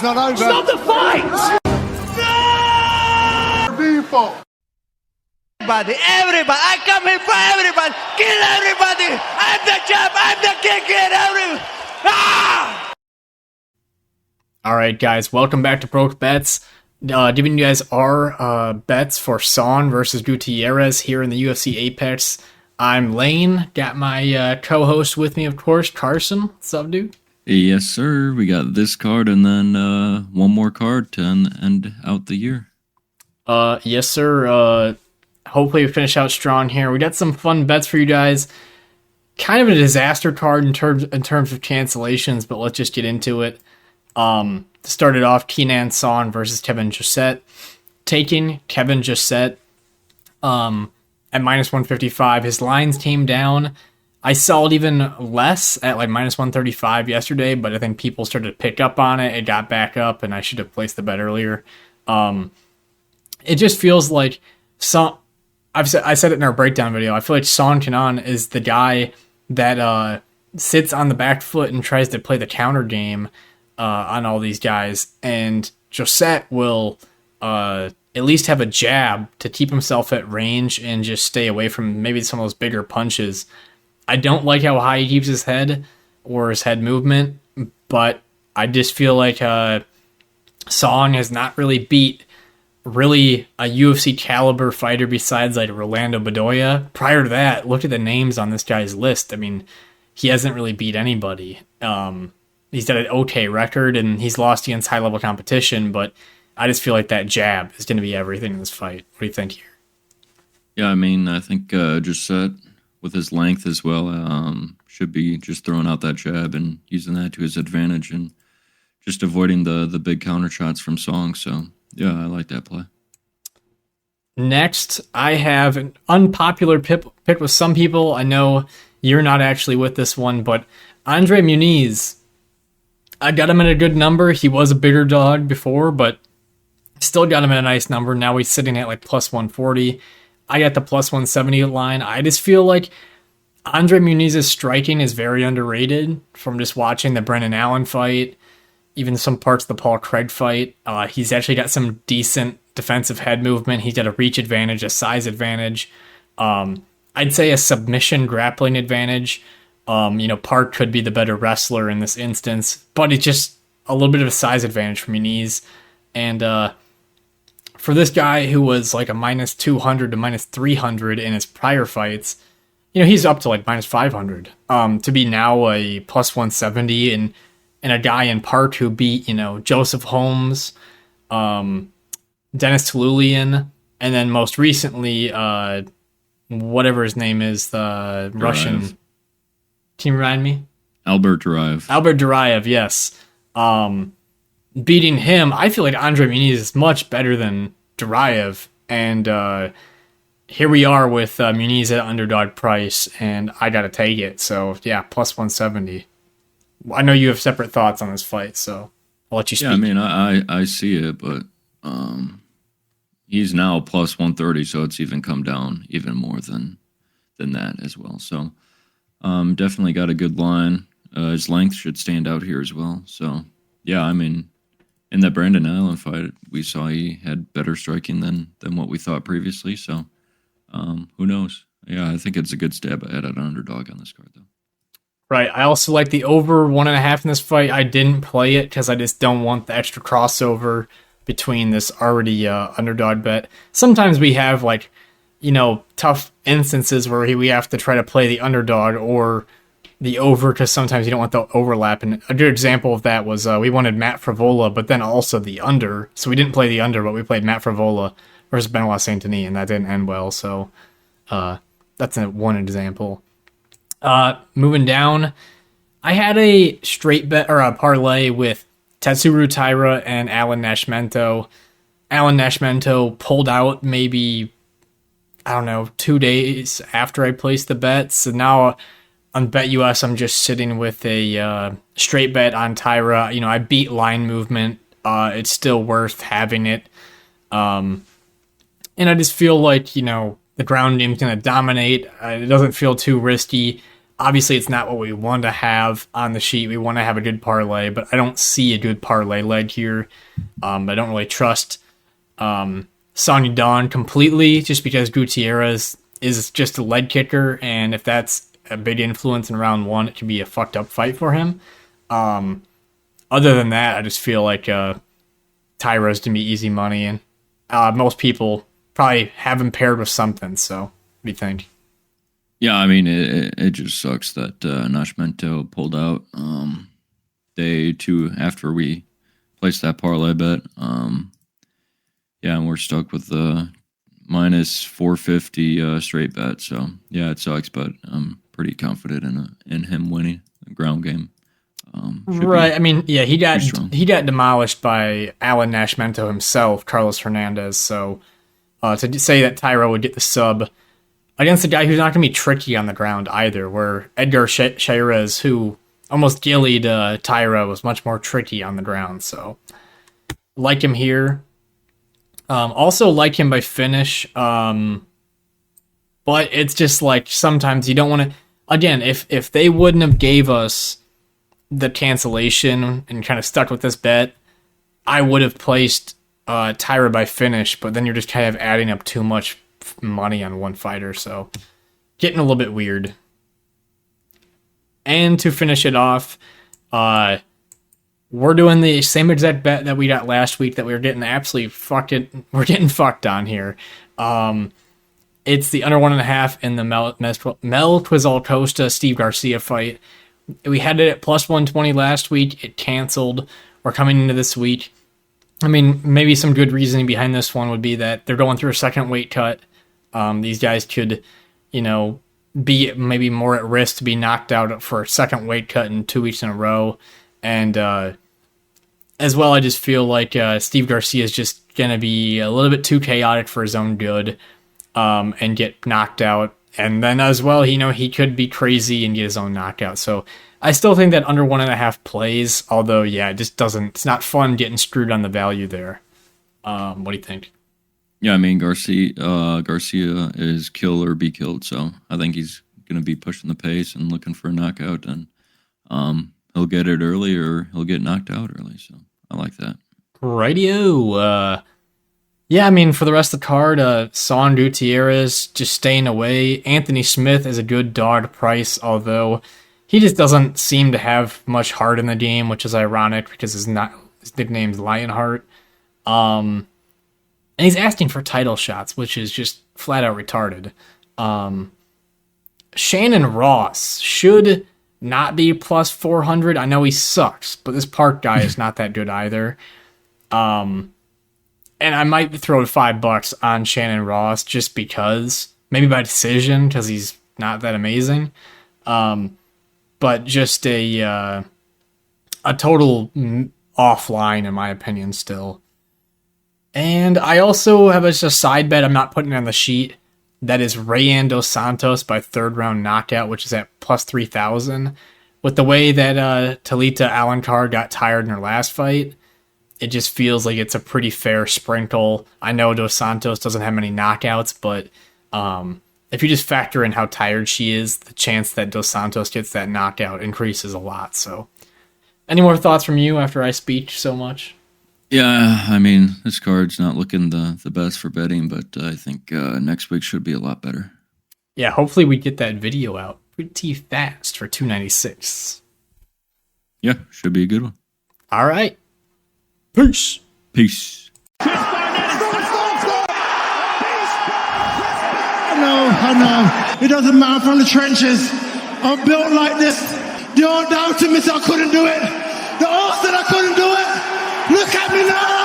fight's not over. Stop the fight! People. Everybody, I come here for everybody. Kill everybody. I'm the champ. I'm the king. Kill everybody. Ah! All right, guys, welcome back to Broke Bets. Giving you guys our bets for Son versus Gutierrez here in the UFC Apex. I'm Lane. Got my co-host with me, of course, Carson. What's up, dude? Yes, sir. We got this card and then one more card to end out the year. Yes, sir. Hopefully we finish out strong here. We got some fun bets for you guys. Kind of a disaster card in terms of cancellations, but let's just get into it. Started off Kenan Son versus Kevin Josette. Taking Kevin Josette at minus 155. His lines came down. I saw it even less at like minus 135 yesterday, but I think people started to pick up on it. It got back up, and I should have placed the bet earlier. It just feels like I said it in our breakdown video. I feel like Son Kenan is the guy that sits on the back foot and tries to play the counter game on all these guys, and Josette will at least have a jab to keep himself at range and just stay away from maybe some of those bigger punches. I don't like how high he keeps his head or his head movement, but I just feel like Son has not really beat really a UFC caliber fighter besides like Rolando Bedoya. Prior to that, look at the names on this guy's list. I mean, he hasn't really beat anybody. He's got an okay record and he's lost against high level competition, but I just feel like that jab is going to be everything in this fight. What do you think here? Yeah, I mean, I think Josette, with his length as well, should be just throwing out that jab and using that to his advantage and just avoiding the big counter shots from Song. So, yeah, I like that play. Next, I have an unpopular pick with some people. I know you're not actually with this one, but Andre Muniz. I got him at a good number. He was a bigger dog before, but still got him at a nice number. Now he's sitting at like plus 140. I got the plus 170 line. I just feel like Andre Muniz's striking is very underrated from just watching the Brendan Allen fight, even some parts of the Paul Craig fight. He's actually got some decent defensive head movement. He's got a reach advantage, a size advantage. I'd say a submission grappling advantage. Park could be the better wrestler in this instance, but it's just a little bit of a size advantage for Muniz. And for this guy who was like a minus 200 to minus 300 in his prior fights, he's up to like minus 500. To be now a plus 170 and a guy in Park who beat, Joseph Holmes, Dennis Tululian, and then most recently, whatever his name is, the Duraev. Russian. Can you remind me? Albert Duraev. Albert Duraev, yes. Beating him, I feel like Andre Muniz is much better than Duraev. And here we are with Muniz at underdog price, and I got to take it. So, yeah, plus 170. I know you have separate thoughts on this fight, so I'll let you speak. Yeah, I mean, I see it, but he's now plus 130, so it's even come down even more than that as well. So, definitely got a good line. His length should stand out here as well. So, yeah, I mean, in that Brandon Allen fight, we saw he had better striking than what we thought previously. So, who knows? Yeah, I think it's a good stab at an underdog on this card, though. Right. I also like the over 1.5 in this fight. I didn't play it because I just don't want the extra crossover between this already underdog bet. Sometimes we have tough instances where we have to try to play the underdog or the over because sometimes you don't want the overlap. And a good example of that was we wanted Matt Frivola, but then also the under. So we didn't play the under, but we played Matt Frivola versus Benoit Saint-Denis, and that didn't end well. So that's one example. Moving down, I had a straight bet or a parlay with Tatsuro Taira and Alan Nashmento. Alan Nashmento pulled out maybe, 2 days after I placed the bet. So now on BetUS, I'm just sitting with a straight bet on Taira. I beat line movement. It's still worth having it. And I just feel like, the ground game's going to dominate. It doesn't feel too risky. Obviously, it's not what we want to have on the sheet. We want to have a good parlay, but I don't see a good parlay leg here. I don't really trust Son Yadong completely, just because Gutierrez is just a leg kicker, and if that's a big influence in round 1, it could be a fucked up fight for him. Other than that, I just feel like Tyro's going to be easy money, and most people probably have him paired with something, so what do you think? Yeah, I mean, it just sucks that Nascimento pulled out day 2 after we placed that parlay bet. Yeah, and we're stuck with the minus 450 straight bet. So, yeah, it sucks, but I'm pretty confident in him winning the ground game. Right. I mean, yeah, he got demolished by Alan Nascimento himself, Carlos Hernandez. So to say that Tyro would get the sub against a guy who's not going to be tricky on the ground either, where Edgar Chairez, who almost gillied Tyro, was much more tricky on the ground. So like him here. Also like him by finish. But it's just like sometimes you don't want to... Again, if they wouldn't have gave us the cancellation and kind of stuck with this bet, I would have placed Tyra by finish, but then you're just kind of adding up too much money on one fighter, so getting a little bit weird. And to finish it off, we're doing the same exact bet that we got last week that we were getting absolutely fucked on here. It's the under 1.5 in the Mel Twizal Costa Steve Garcia fight. We had it at plus 120 last week. It canceled. We're coming into this week. I mean, maybe some good reasoning behind this one would be that they're going through a second weight cut. These guys could, be maybe more at risk to be knocked out for a second weight cut in 2 weeks in a row. And as well, I just feel like Steve Garcia is just going to be a little bit too chaotic for his own good and get knocked out. And then as well, he could be crazy and get his own knockout. So I still think that under 1.5 plays, although, yeah, it just doesn't, it's not fun getting screwed on the value there. What do you think? Yeah, I mean, Garcia is kill or be killed. So I think he's going to be pushing the pace and looking for a knockout, and he'll get it early or he'll get knocked out early. So I like that. Rightio. Yeah, I mean, for the rest of the card, Son Gutierrez just staying away. Anthony Smith is a good dog price, although he just doesn't seem to have much heart in the game, which is ironic because his nickname's Lionheart. And he's asking for title shots, which is just flat out retarded. Shannon Ross should not be plus 400. I know he sucks, but this Park guy is not that good either. And I might throw $5 on Shannon Ross just because, maybe by decision, because he's not that amazing. But just a total offline, in my opinion, still. And I also have a side bet I'm not putting on the sheet. That is Rayan Dos Santos by 3rd round knockout, which is at plus 3,000. With the way that Talita Alencar got tired in her last fight, it just feels like it's a pretty fair sprinkle. I know Dos Santos doesn't have many knockouts, but if you just factor in how tired she is, the chance that Dos Santos gets that knockout increases a lot. So, any more thoughts from you after I speech so much? Yeah, I mean, this card's not looking the best for betting, but I think next week should be a lot better. Yeah, hopefully we get that video out pretty fast for 296. Yeah, should be a good one. All right. Peace. Peace. I know. It doesn't matter, I'm from the trenches. I'm built like this. The old doubted me said I couldn't do it. The old said I couldn't do it. Look at me now.